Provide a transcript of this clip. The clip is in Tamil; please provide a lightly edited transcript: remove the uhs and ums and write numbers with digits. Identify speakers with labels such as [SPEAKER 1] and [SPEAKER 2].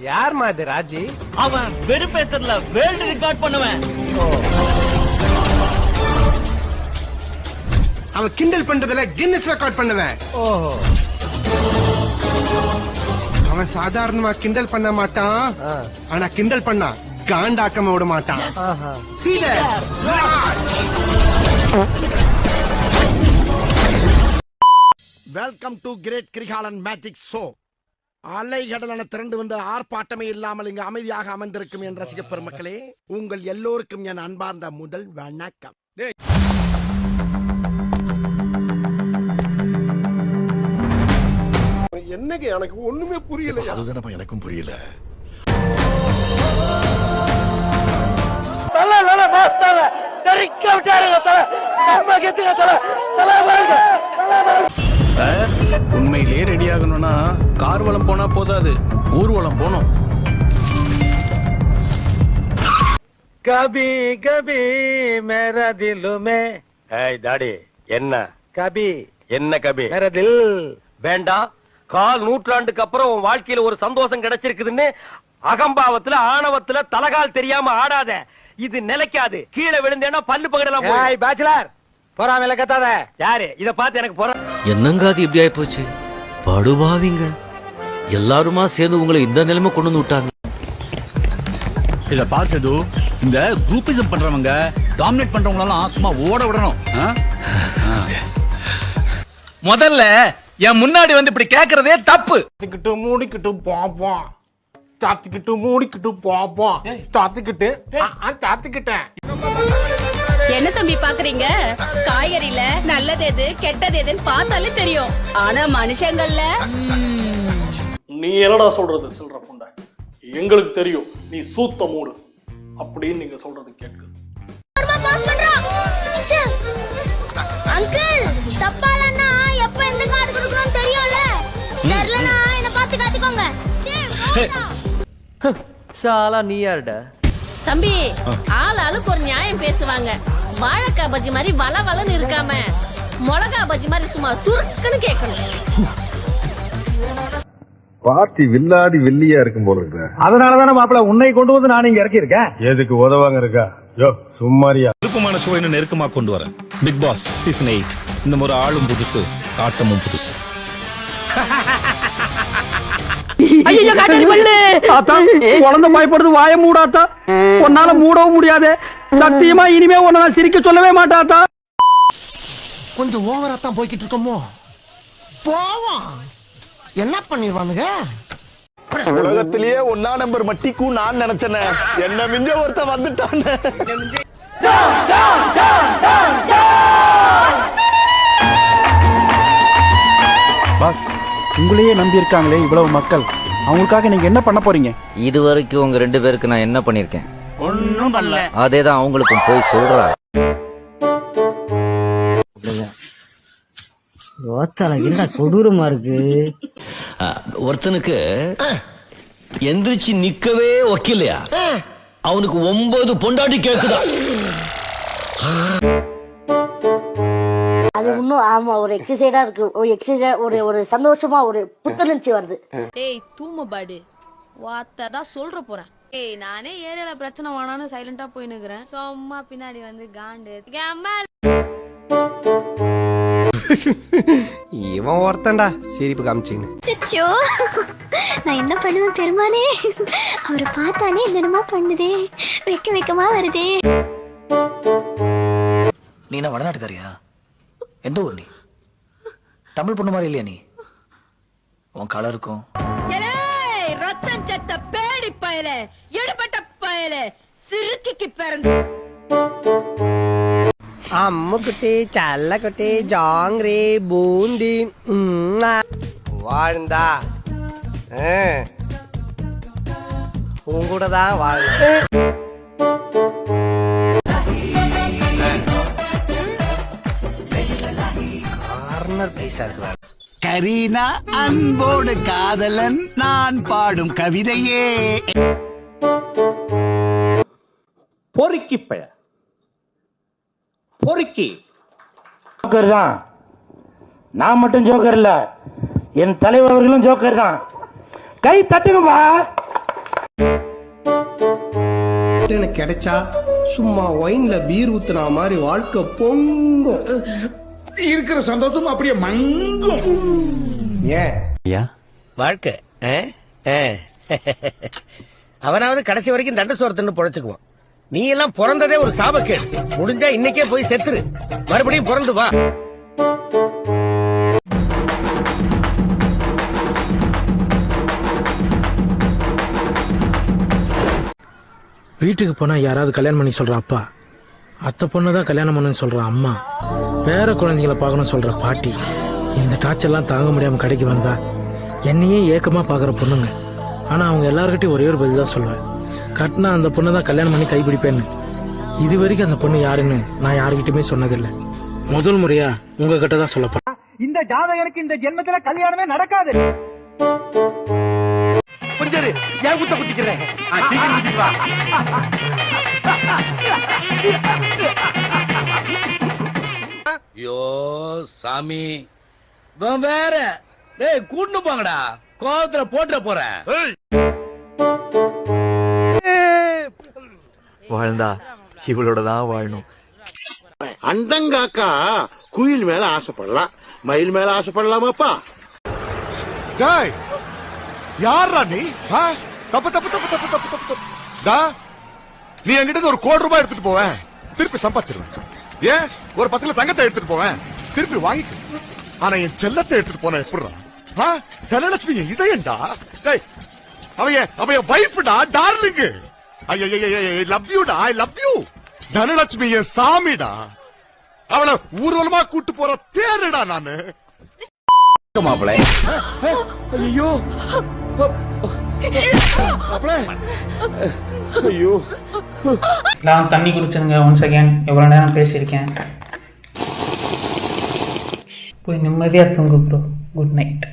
[SPEAKER 1] யார் மாதிரி ராஜி?
[SPEAKER 2] அவன் வெறுப்பேத்தர்ல வேர்ல்ட் ரெக்கார்ட் பண்ணுவேன்.
[SPEAKER 1] அவன் கிண்டல் பண்றதுல கின்னஸ் ரெக்கார்ட் பண்ணுவேன். ஓஹோ. அவன் சாதாரணமா கிண்டல் பண்ண மாட்டான், ஆனா கிண்டல் பண்ணா காண்டாக்காம விட மாட்டான்.
[SPEAKER 3] Welcome to great Kirikalan magic show. அலைகடலான திரண்டு வந்து ஆர்ப்பாட்டமே இல்லாமல் இங்கு அமைதியாக அமர்ந்திருக்கும் என் ரசிக பெருமக்களே, உங்கள் எல்லோருக்கும் என் அன்பார்ந்த முதல் வணக்கம்.
[SPEAKER 4] என்னங்க எனக்கு ஒண்ணுமே புரியல.
[SPEAKER 3] அதுதானப்பா எனக்கும் புரியல.
[SPEAKER 5] சார், உண்மையிலேயே ரெடி ஆகணும்னா கார்வலம் போனா போதாது, ஊர்வலம் போனோம்.
[SPEAKER 6] கபி கபி மேரா திலுமே.
[SPEAKER 7] ஏய் தாடி, என்ன
[SPEAKER 6] கபி
[SPEAKER 7] என்ன கபி
[SPEAKER 6] மேரா தில்.
[SPEAKER 7] வேண்டாம். கால் நூற்றாண்டுக்கு அப்புறம் உன் வாழ்க்கையில ஒரு சந்தோஷம் கிடைச்சிருக்குதுன்னு அகம்பாவத்துல ஆணவத்துல தலகால் தெரியாம ஆடாத. இது நிலைக்காது. கீழே விழுந்தேன்னா பல்லு பகடலாம்.
[SPEAKER 6] ஏய் பேச்சுலர், போறாமல கத்தாத.
[SPEAKER 7] யாரு இத பார்த்து எனக்கு போற?
[SPEAKER 8] என்னங்க அது இப்படி ஆயி போச்சு? படுபாவிங்க எல்லாருமா சேர்ந்து உங்களை இந்த நிலைமை கொண்டு வந்து விட்டாங்க.
[SPEAKER 5] இத பாசது, இந்த குரூப்பிசம் பண்றவங்க, டாமினேட் பண்றவங்களெல்லாம் சும்மா ஓட விடணும்.
[SPEAKER 9] முதல்ல என் முன்னாடி வந்து இப்படி கேக்குறதே தப்பு.
[SPEAKER 4] சாத்திக்கிட்டு மூடிக்கிட்டு பாப்போம், சாத்திக்கிட்டு மூடிக்கிட்டு பாப்போம், சாத்திக்கிட்டு சாத்திக்கிட்டேன்.
[SPEAKER 10] என்ன தம்பி பாக்குறீங்க? காய்கறில நல்லது எது கெட்டது எதுன்னு பார்த்தாலே தெரியும். ஆனா மனுஷங்கள்ல
[SPEAKER 11] நீ என்னடா சொல்றது சொல்ற புண்டை, எங்களுக்கு தெரியும் நீ சூத்த மூடு அப்படின்னு நீங்க சொல்றது கேட்குது.
[SPEAKER 10] அங்கிள் தப்பாலன்னா எப்ப எந்த கார்டு கொடுக்கணும் தெரியும்ல. தெரியலனா என்ன பாத்து காத்திக்கோங்க.
[SPEAKER 2] சாலா நீ யாருடா?
[SPEAKER 10] தம்பி, ஆளுக்கு ஒரு நியாயம் பேசுவாங்க. வாழைக்காய் பஜ்ஜி மாதிரி வளவளன்னு இருக்காம மிளகா பஜ்ஜி மாதிரி சும்மா சுருக்குன்னு கேட்கணும்.
[SPEAKER 4] பார்ட்டி வில்லாதி வில்லியா இருக்கும் போல இருக்கு.
[SPEAKER 6] அதனாலதானே மாப்பிள்ள உன்னை கொண்டு வந்து நான் இங்க இறக்கி இருக்கேன்.
[SPEAKER 4] எதுக்கு உதவாங்க இருக்கா? யோ சும்மாரியா.
[SPEAKER 5] விருப்பமான ஷோ இன்னும் நெருக்கமா கொண்டு வரேன். Bigg Boss season 8. இந்த முறை ஆளும் புதுசு, ஆட்டமும் புதுசு.
[SPEAKER 6] குழந்தை பயப்படுது, வாய மூடாத்தா. உன்னால மூடவும் முடியாது. சத்தியமா இனிமே உன்னை நான் சிரிக்க சொல்லவே மாட்டாத்தா.
[SPEAKER 3] கொஞ்சம் ஓவரா தான் போய்கிட்டு இருக்கோமோ? போவோம். என்ன பண்ணிடுவானுங்க?
[SPEAKER 4] உலகத்திலேயே 1ஆம் நம்பர் மட்டிக்கும் நான் நினைச்சேன். என்ன மிஞ்ச ஒருத்த வந்துட்டான்.
[SPEAKER 5] பாஸ், உங்களையே நம்பி இருக்காங்களே இவ்வளவு மக்கள், அவங்களுக்காக நீங்க என்ன பண்ண போறீங்க?
[SPEAKER 8] இது வரைக்கும் உங்க 2 பேருக்கு நான் என்ன பண்ணிருக்கேன்?
[SPEAKER 2] ஒண்ணும் பண்ணல.
[SPEAKER 8] அதேதான் அவங்களுக்கும் போய் சொல்றா.
[SPEAKER 2] கொடூரமா இருக்கு.
[SPEAKER 8] ஒருத்தனுக்கு எந்திரிச்சு நிக்கவே ஒக்கில்லையா, அவனுக்கு 9 பொண்டாட்டி கேக்குதா.
[SPEAKER 10] அது இன்னும் ஆமா ஒரு எக்ஸசைஸா இருக்கு. ஒரு எக்ஸசைஸ், ஒரு சந்தோஷமா, ஒரு புத்துணர்ச்சி வருது. ஏய் தூமபாடு வாத்ததான் சொல்ற போறேன். ஏய் நானே ஏரியால பிரச்சனை வானான்னு சைலண்டா போய் நிக்கிறேன். சும்மா பின்னாடி வந்து காண்டு
[SPEAKER 1] இவன் ஒருத்தன்டா சிரிப்பு காமிச்சின்னு.
[SPEAKER 10] நான் என்ன பண்ணுவேன் பெருமானே? அவரை பார்த்தானே என்னமா பண்ணுதே, வெக்கமா வருதே.
[SPEAKER 2] நீ என்ன வடநாட்டுக்காரியா? எந்த ஊர் நீ? தமிழ் பொண்ணு மாதிரி இல்லையா நீ? உன் கலருக்கும்
[SPEAKER 10] ரத்தம் செத்த பேடி பயல, எடுபட்ட பயல, சிறுக்கிக்கு பிறந்து
[SPEAKER 1] அம்முக்குட்டி சல்லக்குட்டி ஜாங்கிரி பூந்தி வாழ்ந்தா உன் கூட தான் வாழ்ந்த. கார்னர் பைசா இருக்கு.
[SPEAKER 5] கரீனா அன்போடு காதலன் நான் பாடும் கவிதையே.
[SPEAKER 6] பொறுக்கி பய பொறுக்கி.
[SPEAKER 12] ஜோக்கர் தான். நான் மட்டும் ஜோக்கர் இல்ல, என் தலைவர்களும் ஜோக்கர் தான். கை தட்டுங்கப்பா.
[SPEAKER 1] மட்டும் எனக்கு கிடைச்சா சும்மா ஒயின்ல பீர் ஊத்துனா மாதிரி வாழ்க்கை பொங்கும்.
[SPEAKER 12] இருக்கிற சந்தோஷம் அப்படியே மங்கும்.
[SPEAKER 1] ஏன்
[SPEAKER 7] வாழ்க்கை அவனாவது கடைசி வரைக்கும் தண்ட சோரத்துன்னு பொழைச்சுக்குவான். நீ எல்லாம் பிறந்ததே ஒரு சாபக்கேடு. முடிஞ்சா இன்னைக்கே போய் செத்துரு, மறுபடியும் பிறந்து வா.
[SPEAKER 6] வீட்டுக்கு போனா யாராவது கல்யாணம் பண்ணி சொல்ற அப்பா, அத்தை பொண்ணு தான் கல்யாணம் பண்ணுன்னு சொல்ற அம்மா, பேர குழந்தைகளை பார்க்கணும் சொல்ற பாட்டி, இந்த டார்ச்சர்லாம் தாங்க முடியாம கடைக்கு வந்தா என்னையே ஏக்கமா பாக்குற பொண்ணுங்க. ஆனா அவங்க எல்லார்கிட்டயும் ஒரே ஒரு பதில் தான் சொல்லுவேன், கட்டினா அந்த பொண்ணு தான் கல்யாணம் பண்ணி கைப்பிடிப்பேன்னு. இது வரைக்கும் அந்த பொண்ணு யாருன்னு நான் யாருகிட்டயுமே சொன்னதில்லை. முதல் முறையா உங்ககிட்ட தான் சொல்லப்பா.
[SPEAKER 7] இந்த ஜாதகருக்கு இந்த ஜென்மத்துல கல்யாணமே நடக்காது. புரிஞ்சது? ஏன் குத்த குத்திக்கிறேன்?
[SPEAKER 9] ஐயோ சாமி, இவன் வேற. டேய் கூட்டு போங்கடா, கோவத்துல போட்டுற போறேன்.
[SPEAKER 2] வாழ்ந்தா இவளோட தான் வாழணும்.
[SPEAKER 3] அண்டங்காக்கா குயில் மேல ஆசைப்படலாம், மயில் மேல ஆசைப்படலாமாப்பா?
[SPEAKER 4] யாரா நீ? தப்பு தப்பு தப்பு தப்பு தப்பு தப்பு தப்பு. நீ என்கிட்ட ஒரு ₹1,00,00,000 எடுத்துட்டு போவேன், திருப்பி சம்பாதிச்சிருவேன். ஏன் ஒரு 10 கிலோ தங்கத்தை எடுத்துட்டு போவேன், திருப்பி வாங்கிக்க. ஆனா என் செல்லத்தை எடுத்துட்டு போன எப்படிடா? தனலட்சுமி இதயண்டா. அவன் வைஃப்டா, டார்லிங். ஐ லவ் யூடா, ஐ லவ் யூ. தனலட்சுமி என் சாமிடா. அவளை ஊர்வலமா கூட்டு போற தேருடா நானு.
[SPEAKER 9] மாப்பிள
[SPEAKER 7] ஐயோ
[SPEAKER 11] ஐயோ,
[SPEAKER 6] நான் தண்ணி குடிச்சிருங்க. ஒன் செகண்ட், எவ்வளவு நேரம் பேசியிருக்கேன். போய் நிம்மதியா தூங்கு ப்ரோ. Good night.